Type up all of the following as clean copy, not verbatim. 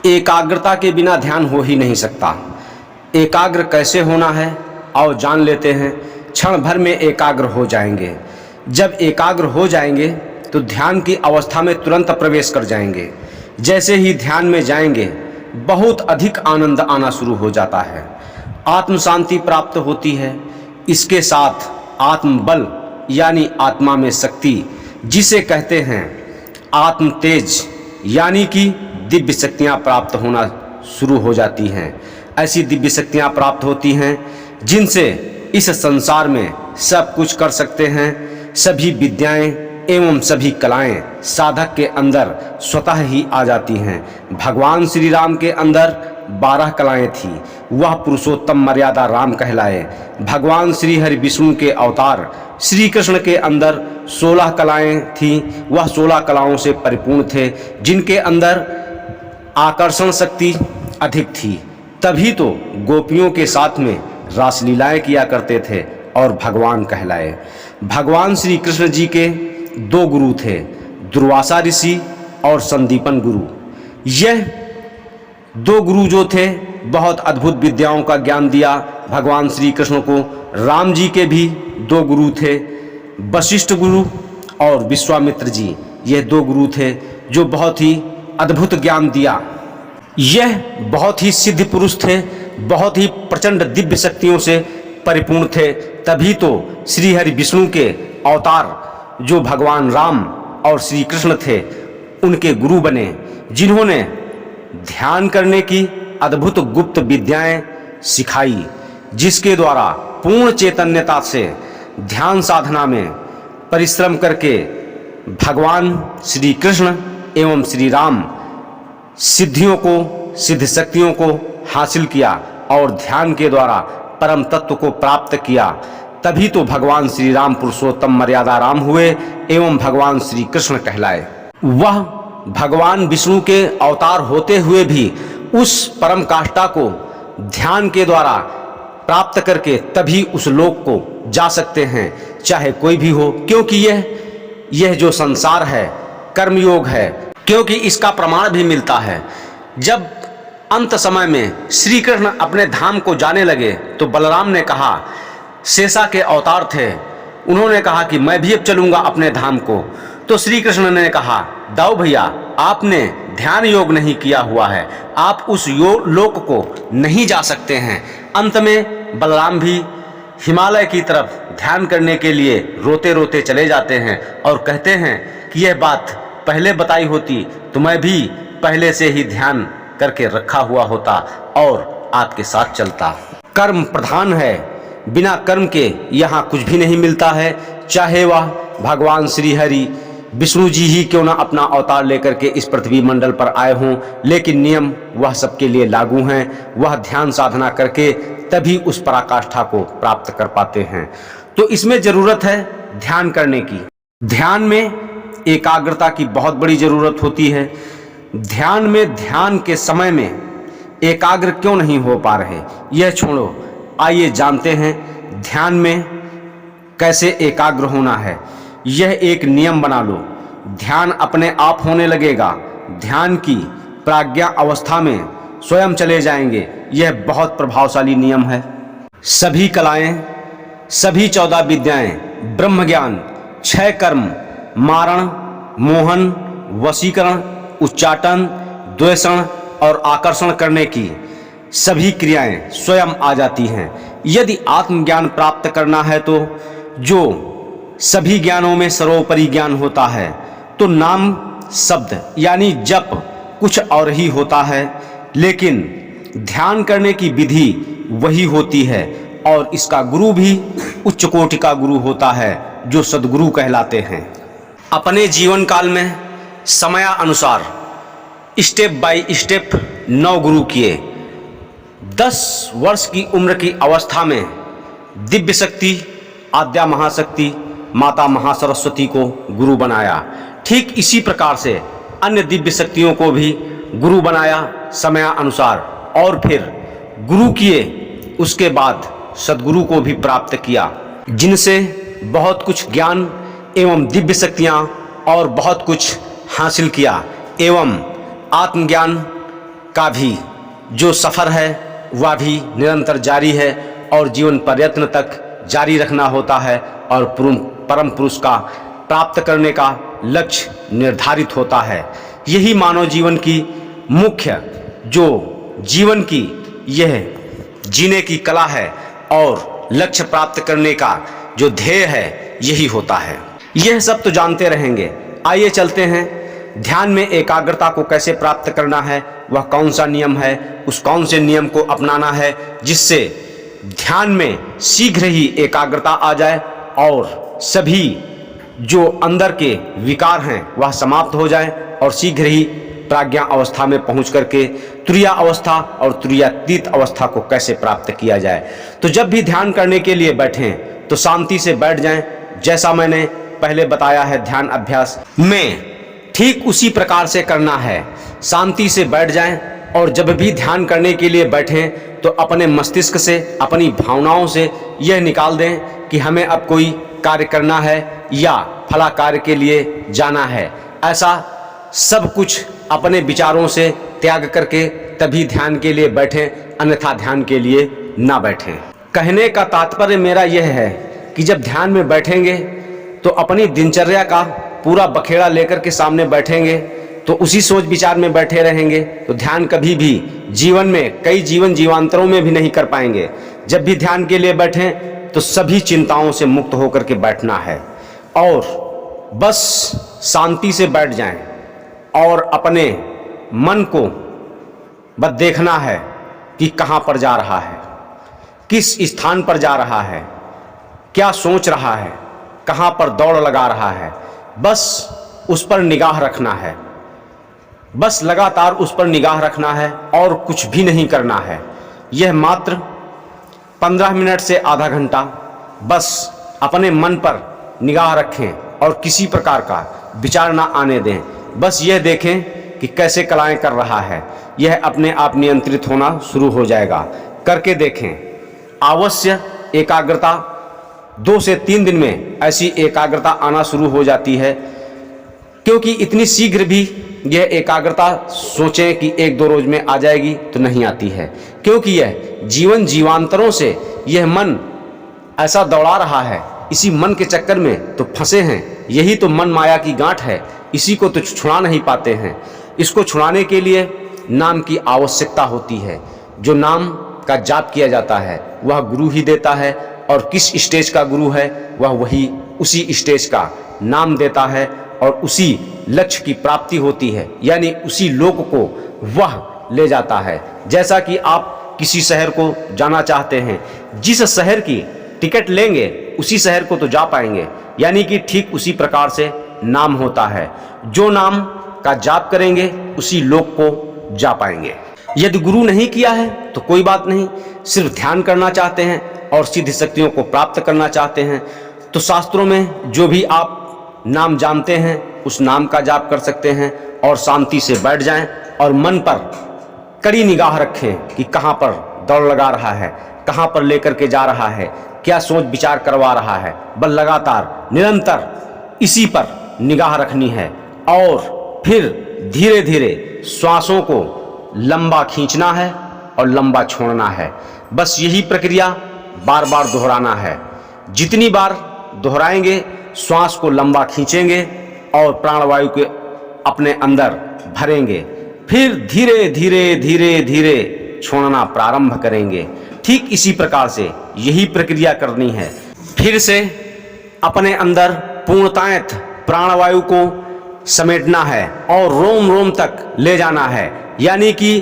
एकाग्रता के बिना ध्यान हो ही नहीं सकता। एकाग्र कैसे होना है आओ जान लेते हैं। क्षण भर में एकाग्र हो जाएंगे। जब एकाग्र हो जाएंगे तो ध्यान की अवस्था में तुरंत प्रवेश कर जाएंगे। जैसे ही ध्यान में जाएंगे बहुत अधिक आनंद आना शुरू हो जाता है। आत्म शांति प्राप्त होती है। इसके साथ आत्मबल यानी आत्मा में शक्ति, जिसे कहते हैं आत्म तेज, यानी कि दिव्य शक्तियाँ प्राप्त होना शुरू हो जाती हैं। ऐसी दिव्य शक्तियाँ प्राप्त होती हैं जिनसे इस संसार में सब कुछ कर सकते हैं। सभी विद्याएं एवं सभी कलाएं साधक के अंदर स्वतः ही आ जाती हैं। भगवान श्री राम के अंदर 12 कलाएं थी, वह पुरुषोत्तम मर्यादा राम कहलाए। भगवान श्री हरि विष्णु के अवतार श्री कृष्ण के अंदर 16 कलाएं थीं, वह 16 कलाओं से परिपूर्ण थे, जिनके अंदर आकर्षण शक्ति अधिक थी। तभी तो गोपियों के साथ में रासलीलाएं किया करते थे और भगवान कहलाए। भगवान श्री कृष्ण जी के 2 गुरु थे, दुर्वासा ऋषि और संदीपन गुरु। यह 2 गुरु जो थे बहुत अद्भुत विद्याओं का ज्ञान दिया भगवान श्री कृष्ण को। राम जी के भी 2 गुरु थे, वशिष्ठ गुरु और विश्वामित्र जी। ये 2 गुरु थे जो बहुत ही अद्भुत ज्ञान दिया। यह बहुत ही सिद्ध पुरुष थे, बहुत ही प्रचंड दिव्य शक्तियों से परिपूर्ण थे। तभी तो श्री हरि विष्णु के अवतार जो भगवान राम और श्री कृष्ण थे उनके गुरु बने, जिन्होंने ध्यान करने की अद्भुत गुप्त विद्याएं सिखाई, जिसके द्वारा पूर्ण चैतन्यता से ध्यान साधना में परिश्रम करके भगवान श्री कृष्ण एवं श्री राम सिद्धियों को, सिद्ध शक्तियों को हासिल किया और ध्यान के द्वारा परम तत्व को प्राप्त किया। तभी तो भगवान श्री राम पुरुषोत्तम मर्यादा राम हुए एवं भगवान श्री कृष्ण कहलाए। वह भगवान विष्णु के अवतार होते हुए भी उस परम काष्ठा को ध्यान के द्वारा प्राप्त करके तभी उस लोक को जा सकते हैं, चाहे कोई भी हो। क्योंकि यह जो संसार है कर्मयोग है, क्योंकि इसका प्रमाण भी मिलता है। जब अंत समय में श्री कृष्ण अपने धाम को जाने लगे तो बलराम ने कहा, शेषा के अवतार थे, उन्होंने कहा कि मैं भी अब चलूंगा अपने धाम को। तो श्री कृष्ण ने कहा, दाऊ भैया आपने ध्यान योग नहीं किया हुआ है, आप उस लोक को नहीं जा सकते हैं। अंत में बलराम भी हिमालय की तरफ ध्यान करने के लिए रोते रोते चले जाते हैं और कहते हैं कि यह बात पहले बताई होती तो मैं भी पहले से ही ध्यान करके रखा हुआ होता और आपके साथ चलता। कर्म प्रधान है, बिना कर्म के यहाँ कुछ भी नहीं मिलता है। चाहे वह भगवान श्री हरि विष्णु जी ही क्यों ना अपना अवतार लेकर के इस पृथ्वी मंडल पर आए हों, लेकिन नियम वह सबके लिए लागू हैं। वह ध्यान साधना करके तभी उस पराकाष्ठा को प्राप्त कर पाते हैं। तो इसमें जरूरत है ध्यान करने की। ध्यान में एकाग्रता की बहुत बड़ी जरूरत होती है। ध्यान में ध्यान के समय में एकाग्र क्यों नहीं हो पा रहे, यह छोड़ो, आइए जानते हैं ध्यान में कैसे एकाग्र होना है। यह एक नियम बना लो, ध्यान अपने आप होने लगेगा। ध्यान की प्राज्ञा अवस्था में स्वयं चले जाएंगे। यह बहुत प्रभावशाली नियम है। सभी कलाएं, सभी 14 विद्याएं, ब्रह्म ज्ञान, 6 कर्म, मारण, मोहन, वशीकरण, उच्चाटन, द्वेषण और आकर्षण करने की सभी क्रियाएं स्वयं आ जाती हैं। यदि आत्मज्ञान प्राप्त करना है तो जो सभी ज्ञानों में सर्वोपरि ज्ञान होता है, तो नाम शब्द यानी जप कुछ और ही होता है, लेकिन ध्यान करने की विधि वही होती है और इसका गुरु भी उच्च कोटि का गुरु होता है जो सद्गुरु कहलाते हैं। अपने जीवन काल में समयानुसार स्टेप बाय स्टेप 9 गुरु किए। 10 वर्ष की उम्र की अवस्था में दिव्य शक्ति आद्या महाशक्ति माता महासरस्वती को गुरु बनाया। ठीक इसी प्रकार से अन्य दिव्य शक्तियों को भी गुरु बनाया समयानुसार, और फिर गुरु किए। उसके बाद सद्गुरु को भी प्राप्त किया, जिनसे बहुत कुछ ज्ञान एवं दिव्य शक्तियाँ और बहुत कुछ हासिल किया एवं आत्मज्ञान का भी जो सफ़र है वह भी निरंतर जारी है और जीवन प्रयत्न तक जारी रखना होता है और परम पुरुष का प्राप्त करने का लक्ष्य निर्धारित होता है। यही मानव जीवन की मुख्य जो जीवन की यह जीने की कला है और लक्ष्य प्राप्त करने का जो ध्येय है यही होता है। यह सब तो जानते रहेंगे। आइए चलते हैं ध्यान में एकाग्रता को कैसे प्राप्त करना है, वह कौन सा नियम है, उस कौन से नियम को अपनाना है जिससे ध्यान में शीघ्र ही एकाग्रता आ जाए और सभी जो अंदर के विकार हैं वह समाप्त हो जाए और शीघ्र ही प्राज्ञा अवस्था में पहुंच करके तुरिया अवस्था और तुरियातीत अवस्था को कैसे प्राप्त किया जाए। तो जब भी ध्यान करने के लिए बैठें तो शांति से बैठ जाएं, जैसा मैंने पहले बताया है ध्यान अभ्यास में ठीक उसी प्रकार से करना है। शांति से बैठ जाएं और जब भी ध्यान करने के लिए बैठें तो अपने मस्तिष्क से, अपनी भावनाओं से यह निकाल दें कि हमें अब कोई कार्य करना है या फला कार्य के लिए जाना है। ऐसा सब कुछ अपने विचारों से त्याग करके तभी ध्यान के लिए बैठें, अन्यथा ध्यान के लिए ना बैठें। कहने का तात्पर्य मेरा यह है कि जब ध्यान में बैठेंगे तो अपनी दिनचर्या का पूरा बखेड़ा लेकर के सामने बैठेंगे तो उसी सोच विचार में बैठे रहेंगे तो ध्यान कभी भी जीवन में कई जीवांतरों में भी नहीं कर पाएंगे। जब भी ध्यान के लिए बैठें तो सभी चिंताओं से मुक्त होकर के बैठना है और बस शांति से बैठ जाएं और अपने मन को बस देखना है कि कहाँ पर जा रहा है, किस स्थान पर जा रहा है, क्या सोच रहा है, कहाँ पर दौड़ लगा रहा है। बस उस पर निगाह रखना है, बस लगातार उस पर निगाह रखना है और कुछ भी नहीं करना है। यह मात्र 15 मिनट से आधा घंटा बस अपने मन पर निगाह रखें और किसी प्रकार का विचार ना आने दें। बस यह देखें कि कैसे कलाएं कर रहा है, यह अपने आप नियंत्रित होना शुरू हो जाएगा। करके देखें। अवश्य एकाग्रता 2 से 3 दिन में ऐसी एकाग्रता आना शुरू हो जाती है, क्योंकि इतनी शीघ्र भी यह एकाग्रता सोचें कि 1-2 रोज में आ जाएगी तो नहीं आती है, क्योंकि यह जीवांतरों से यह मन ऐसा दौड़ा रहा है। इसी मन के चक्कर में तो फंसे हैं, यही तो मन माया की गांठ है, इसी को तो छुड़ा नहीं पाते हैं। इसको छुड़ाने के लिए नाम की आवश्यकता होती है। जो नाम का जाप किया जाता है वह गुरु ही देता है और किस स्टेज का गुरु है वह वही उसी स्टेज का नाम देता है और उसी लक्ष्य की प्राप्ति होती है, यानी उसी लोक को वह ले जाता है। जैसा कि आप किसी शहर को जाना चाहते हैं, जिस शहर की टिकट लेंगे उसी शहर को तो जा पाएंगे, यानी कि ठीक उसी प्रकार से नाम होता है। जो नाम का जाप करेंगे उसी लोक को जा पाएंगे। यदि गुरु नहीं किया है तो कोई बात नहीं, सिर्फ ध्यान करना चाहते हैं और सिद्ध शक्तियों को प्राप्त करना चाहते हैं तो शास्त्रों में जो भी आप नाम जानते हैं उस नाम का जाप कर सकते हैं और शांति से बैठ जाएं और मन पर कड़ी निगाह रखें कि कहाँ पर दौड़ लगा रहा है, कहाँ पर लेकर के जा रहा है, क्या सोच विचार करवा रहा है। बस लगातार निरंतर इसी पर निगाह रखनी है और फिर धीरे धीरे श्वासों को लंबा खींचना है और लंबा छोड़ना है। बस यही प्रक्रिया बार बार दोहराना है। जितनी बार दोहराएंगे श्वास को लंबा खींचेंगे और प्राणवायु के अपने अंदर भरेंगे, फिर धीरे धीरे धीरे धीरे छोड़ना प्रारंभ करेंगे। ठीक इसी प्रकार से यही प्रक्रिया करनी है। फिर से अपने अंदर पूर्णतायत प्राणवायु को समेटना है और रोम रोम तक ले जाना है, यानी कि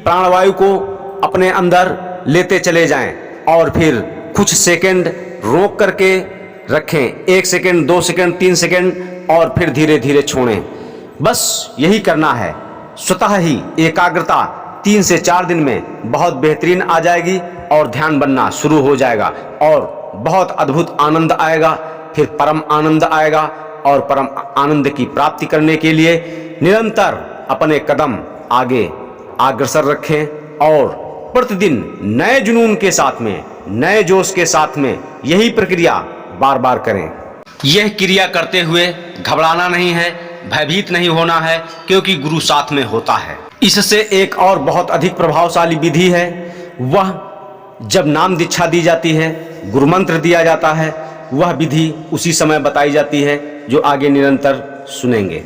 प्राणवायु को अपने अंदर लेते चले जाएं और फिर कुछ सेकंड रोक करके रखें, 1 सेकंड, 2 सेकंड, 3 सेकंड और फिर धीरे धीरे छोड़ें। बस यही करना है। स्वतः ही एकाग्रता 3 से 4 दिन में बहुत बेहतरीन आ जाएगी और ध्यान बनना शुरू हो जाएगा और बहुत अद्भुत आनंद आएगा। फिर परम आनंद आएगा और परम आनंद की प्राप्ति करने के लिए निरंतर अपने कदम आगे अग्रसर रखें और प्रतिदिन नए जुनून के साथ में, नए जोश के साथ में यही प्रक्रिया बार बार करें। यह क्रिया करते हुए घबराना नहीं है, भयभीत नहीं होना है, क्योंकि गुरु साथ में होता है। इससे एक और बहुत अधिक प्रभावशाली विधि है, वह जब नाम दीक्षा दी जाती है, गुरु मंत्र दिया जाता है, वह विधि उसी समय बताई जाती है जो आगे निरंतर सुनेंगे।